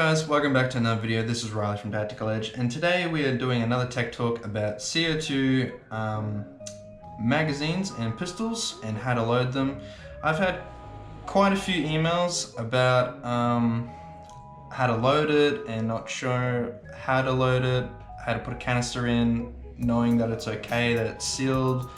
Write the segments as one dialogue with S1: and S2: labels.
S1: guys, welcome back to another video. This is Riley from Tactical Edge, and today we are doing another tech talk about CO2 magazines and pistols and how to load them. I've had quite a few emails about how to load it and not sure how to load it, how to put a canister in, knowing that it's okay, that it's sealed.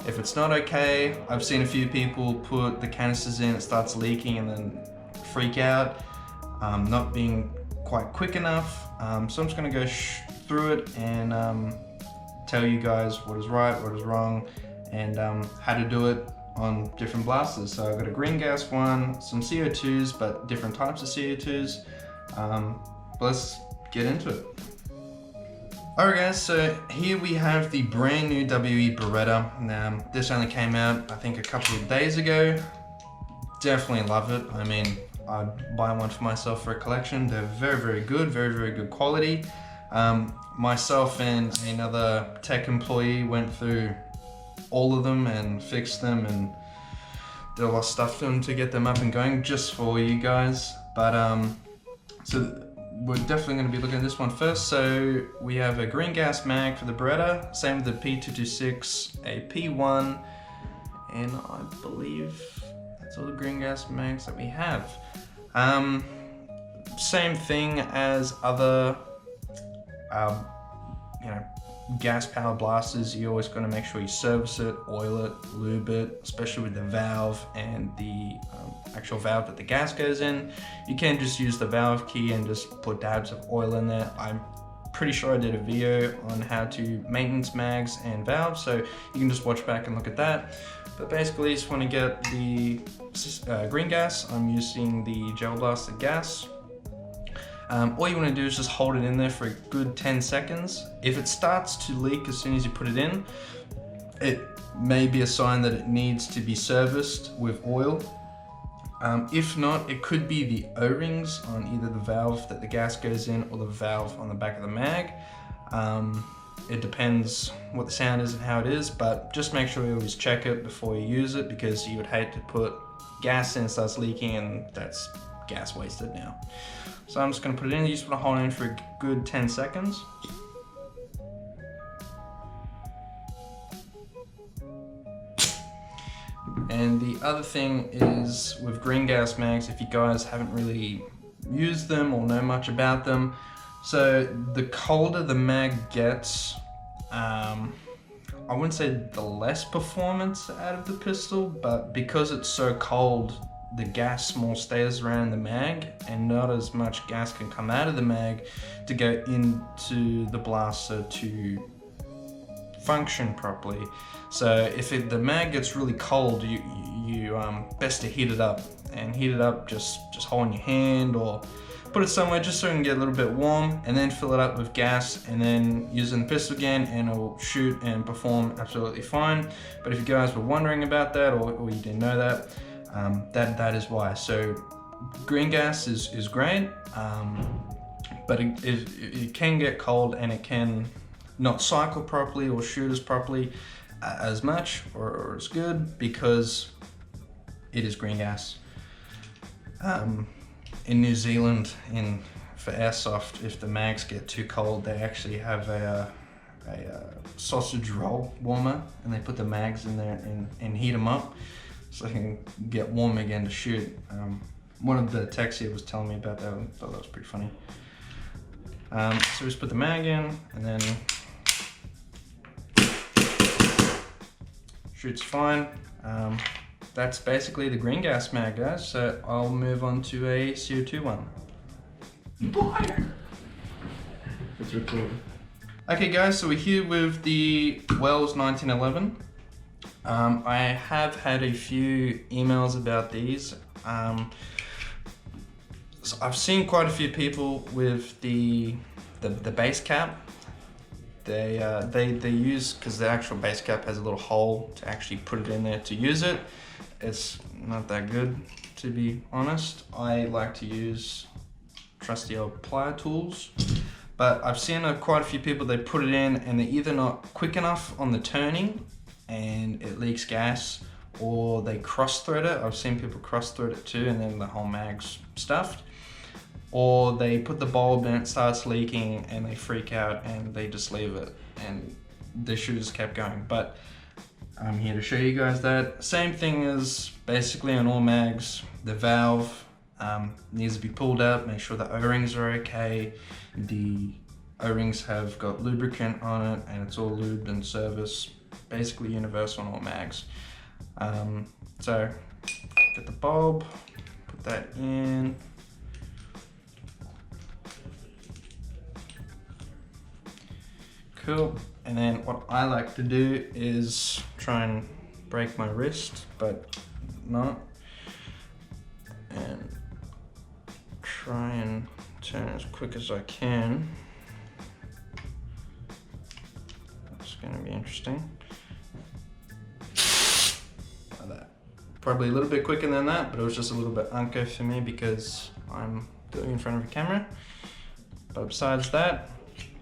S1: If it's not okay, I've seen a few people put the canisters in, it starts leaking and then freak out. Not being quite quick enough. So I'm just going to go through it and tell you guys what is right, what is wrong, and how to do it on different blasters. So I've got a green gas one, some CO2s, but different types of CO2s. Let's get into it. Alright guys, so here we have the brand new WE Beretta. Now this only came out I think a couple of days ago. Definitely love it. I mean, I'd buy one for myself for a collection. They're very good, very good quality. Myself and another tech employee went through all of them and fixed them and did a lot of stuff to them to get them up and going just for you guys. But so we're definitely going to be looking at this one first. So we have a green gas mag for the Beretta, same with the P226, a P1, and I believe that's all the green gas mags that we have. Same thing as other gas powered blasters. You always got to make sure you service it, oil it, lube it, especially with the valve and the actual valve that the gas goes in. You can't just use the valve key and just put dabs of oil in there. I'm pretty sure I did a video on how to maintenance mags and valves, so you can just watch back and look at that. But basically, just want to get the green gas. I'm using the Gelblaster gas. All you want to do is just hold it in there for a good 10 seconds. If it starts to leak as soon as you put it in, it may be a sign that it needs to be serviced with oil. If not, it could be the O-rings on either the valve that the gas goes in or the valve on the back of the mag. It depends what the sound is and how it is, but just make sure you always check it before you use it, because you would hate to put gas in, it starts leaking, and that's gas wasted now. So I'm just going to put it in. You just want to hold it in for a good 10 seconds. And the other thing is with green gas mags, if you guys haven't really used them or know much about them, so the colder the mag gets, I wouldn't say the less performance out of the pistol, but because it's so cold, the gas more stays around the mag and not as much gas can come out of the mag to go into the blaster to function properly. So if the mag gets really cold, you best to heat it up, and heat it up just hold in your hand or put it somewhere just so it can get a little bit warm, and then fill it up with gas and then use the pistol again, and it'll shoot and perform absolutely fine. But if you guys were wondering about that, or you didn't know that, that is why. So green gas is great, but it can get cold and it can not cycle properly or shoot as properly as much or as good, because it is green gas. In New Zealand, for airsoft, if the mags get too cold, they actually have a sausage roll warmer, and they put the mags in there and heat them up so they can get warm again to shoot. One of the techs here was telling me about that. I thought that was pretty funny. So we just put the mag in, and then shoots fine. That's basically the green gas mag, guys. So I'll move on to a CO2 one. It's recording. Okay guys, so we're here with the Wells 1911. I have had a few emails about these. So I've seen quite a few people with the base cap. They use, because the actual base cap has a little hole to actually put it in there to use it. It's not that good, to be honest. I like to use trusty old plier tools, but I've seen quite a few people, they put it in and they're either not quick enough on the turning and it leaks gas, or they cross thread it. I've seen people cross thread it too, and then the whole mag's stuffed. or they put the bulb and it starts leaking and they freak out and they just leave it and the shooters kept going. But I'm here to show you guys that. Same thing as basically on all mags, the valve needs to be pulled out, make sure the O-rings are okay, the O-rings have got lubricant on it and it's all lubed and serviced, basically universal on all mags. So get the bulb, put that in. Cool. And then what I like to do is try and break my wrist, but not. And try and turn as quick as I can. It's going to be interesting. Like that. Probably a little bit quicker than that, but it was just a little bit unco for me because I'm doing it in front of a camera. But besides that,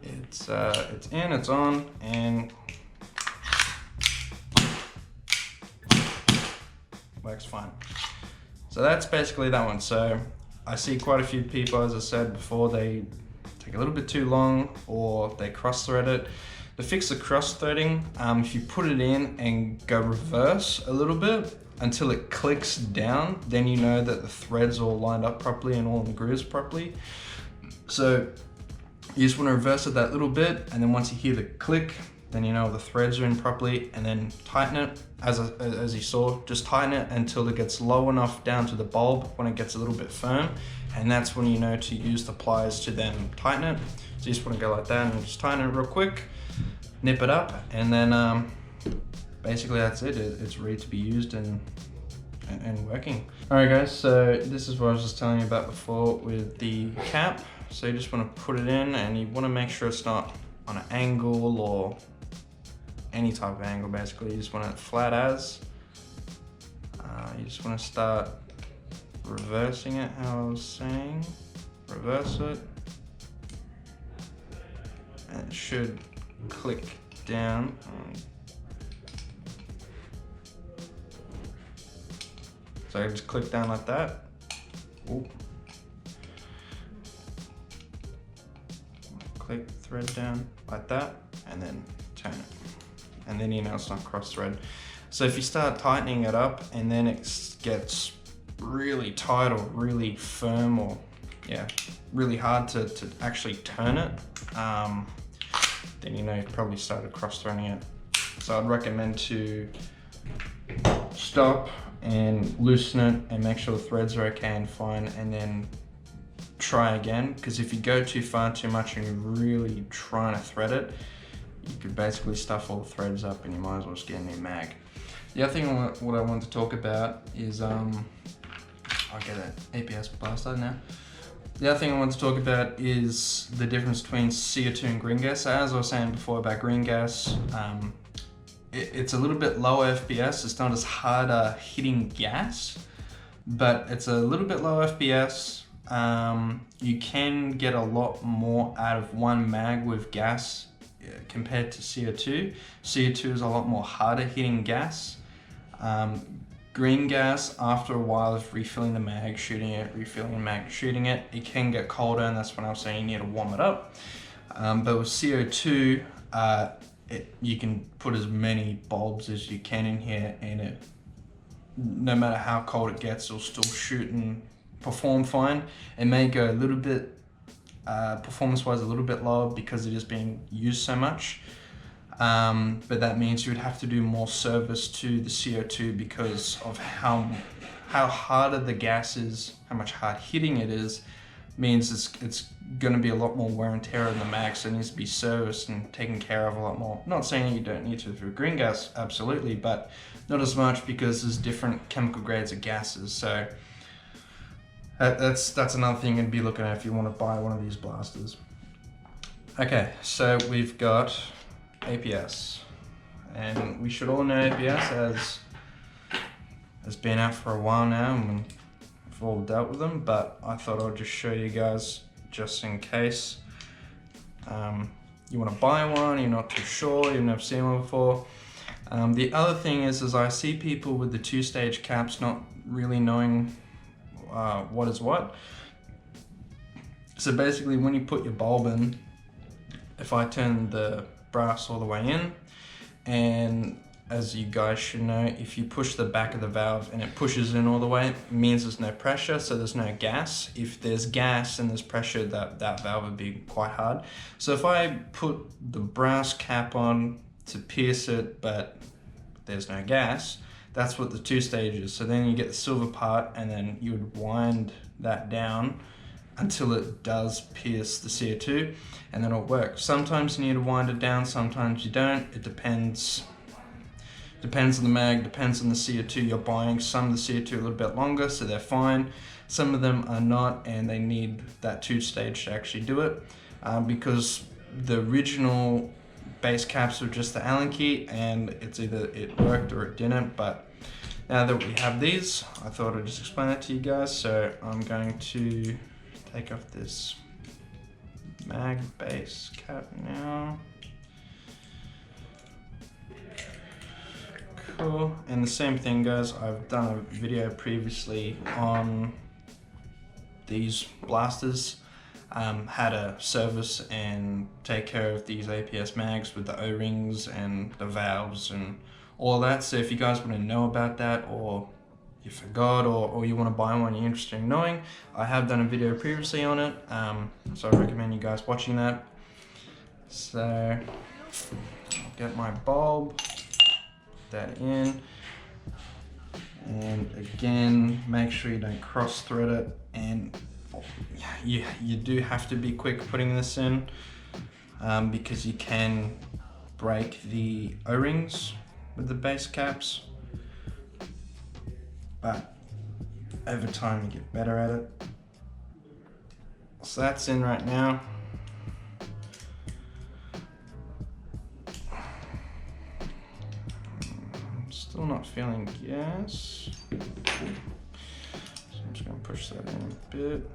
S1: it's in, it's on, and works fine. So that's basically that one. So I see quite a few people, as I said before, they take a little bit too long or they cross thread it. To fix the cross threading, if you put it in and go reverse a little bit until it clicks down, then you know that the threads are all lined up properly and all in the grooves properly. So you just want to reverse it that little bit, and then once you hear the click, then you know the threads are in properly, and then tighten it as you saw. Just tighten it until it gets low enough down to the bulb when it gets a little bit firm, and that's when you know to use the pliers to then tighten it. So you just want to go like that and just tighten it real quick, nip it up, and then basically that's it. It's ready to be used and working. Alright guys, so this is what I was just telling you about before with the cap. So you just want to put it in and you want to make sure it's not on an angle or any type of angle. Basically, you just want it flat as. You just want to start reversing it, how I was saying. Reverse it. And it should click down. So I just click down like that. Ooh. Click thread down like that and then turn it, and then you know it's not cross thread. So if you start tightening it up and then it gets really tight or really firm or really hard to actually turn it, then you know you've probably started cross threading it. So I'd recommend to stop and loosen it and make sure the threads are okay and fine, and then try again, because if you go too far too much and you're really trying to thread it, you could basically stuff all the threads up and you might as well just get a new mag. The other thing what I want to talk about is I'll get an APS blaster now. The other thing I want to talk about is the difference between CO2 and green gas. So as I was saying before about green gas, it's a little bit lower FPS. It's not as hard hitting gas, but it's a little bit low FPS. You can get a lot more out of one mag with gas compared to CO2. CO2 is a lot more harder hitting gas. Green gas, after a while of refilling the mag, shooting it, refilling the mag, shooting it, it can get colder, and that's when I was saying you need to warm it up. But with CO2, you can put as many bulbs as you can in here, and no matter how cold it gets, it'll still shoot and perform fine. It may go a little bit, performance-wise, a little bit lower because it is being used so much. But that means you would have to do more service to the CO2 because of how harder the gas is, how much hard hitting it is, means it's going to be a lot more wear and tear on the mag, so it needs to be serviced and taken care of a lot more. Not saying you don't need to for green gas, absolutely, but not as much because there's different chemical grades of gases. So that's another thing you'd be looking at if you want to buy one of these blasters. Okay, so we've got APS, and we should all know APS has been out for a while now, and we've all dealt with them, but I thought I'd just show you guys just in case you want to buy one, you're not too sure, you've never seen one before. The other thing is I see people with the two-stage caps not really knowing what is what. So basically when you put your bulb in, if I turn the brass all the way in, and as you guys should know, if you push the back of the valve and it pushes in all the way, it means there's no pressure, so there's no gas. If there's gas and there's pressure, that valve would be quite hard. So if I put the brass cap on to pierce it, but there's no gas, that's what the 2-stage is. So then you get the silver part, and then you would wind that down until it does pierce the CO2, and then it'll work. Sometimes you need to wind it down, sometimes you don't. It depends on the mag, depends on the CO2 you're buying. Some of the CO2 are a little bit longer, so they're fine. Some of them are not, and they need that 2-stage to actually do it, because the original base caps were just the Allen key, and it's either it worked or it didn't. But now that we have these, I thought I'd just explain it to you guys. So I'm going to take off this mag base cap now. Cool. And the same thing, guys, I've done a video previously on these blasters, how to service and take care of these APS mags with the O-rings and the valves and all that. So if you guys want to know about that, or you forgot, or you want to buy one, you're interested in knowing, I have done a video previously on it, so I recommend you guys watching that. So I'll get my bulb, put that in, and again, make sure you don't cross thread it, and you do have to be quick putting this in, because you can break the O-rings with the base caps, but over time you get better at it. So that's in right now. I'm still not feeling gas, so I'm just going to push that in a bit.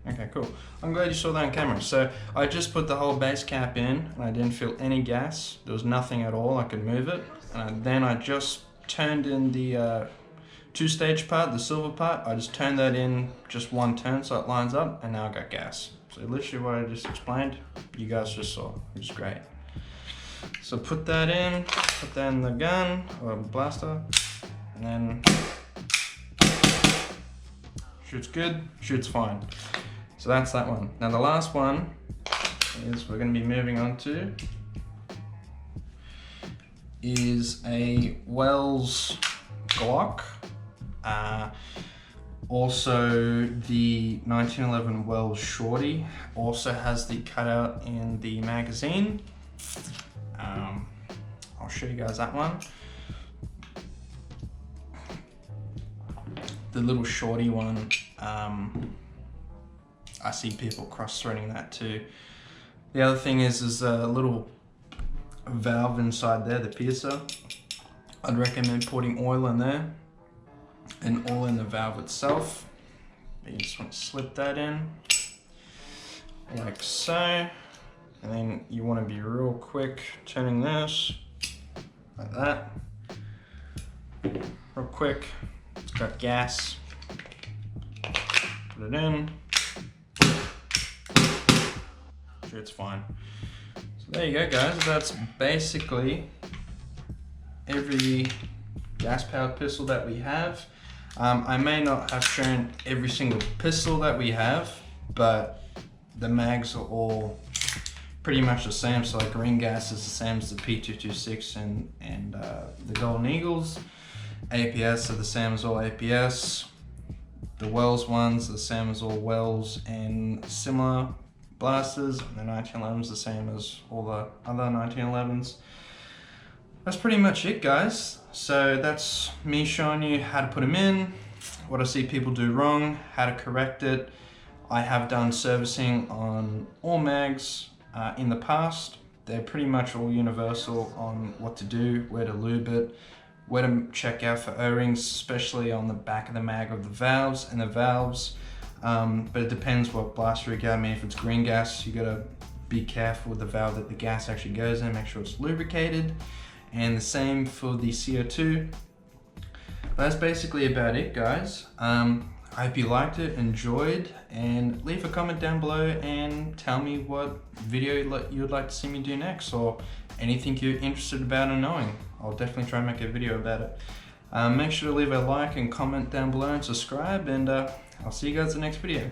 S1: Okay, cool. I'm glad you saw that on camera. So I just put the whole base cap in, and I didn't feel any gas. There was nothing at all. I could move it, and then I just turned in the 2-stage part, the silver part. I just turned that in just one turn so it lines up, and now I got gas. So literally what I just explained, you guys just saw. It was great. So put that in the gun or blaster, and then shoots good, shoots fine. So that's that one. Now the last one is we're going to be moving on to is a Wells Glock. Also the 1911 Wells Shorty also has the cutout in the magazine. I'll show you guys that one. The little Shorty one, I see people cross-threading that too. The other thing is there's a little valve inside there, the piercer. I'd recommend putting oil in there and oil in the valve itself. You just want to slip that in like so, and then you want to be real quick turning this like that, real quick. It's got gas, put it in, sure it's fine. So there you go, guys. That's basically every gas powered pistol that we have. I may not have shown every single pistol that we have, but the mags are all pretty much the same. So like green gas is the same as the P226 and the Golden Eagles. APS are the same as all APS. The Wells ones are the same as all Wells and similar blasters. And the 1911s the same as all the other 1911s. That's pretty much it, guys. So that's me showing you how to put them in, what I see people do wrong, how to correct it. I have done servicing on all mags in the past. They're pretty much all universal on what to do, where to lube it, where to check out for O-rings, especially on the back of the mag of the valves and the valves. But it depends what blaster you get. I mean, if it's green gas, you gotta be careful with the valve that the gas actually goes in, make sure it's lubricated. And the same for the CO2. That's basically about it, guys. I hope you liked it, enjoyed, and leave a comment down below and tell me what video you'd like to see me do next, or anything you're interested about and knowing. I'll definitely try and make a video about it. Make sure to leave a like and comment down below and subscribe, and I'll see you guys in the next video.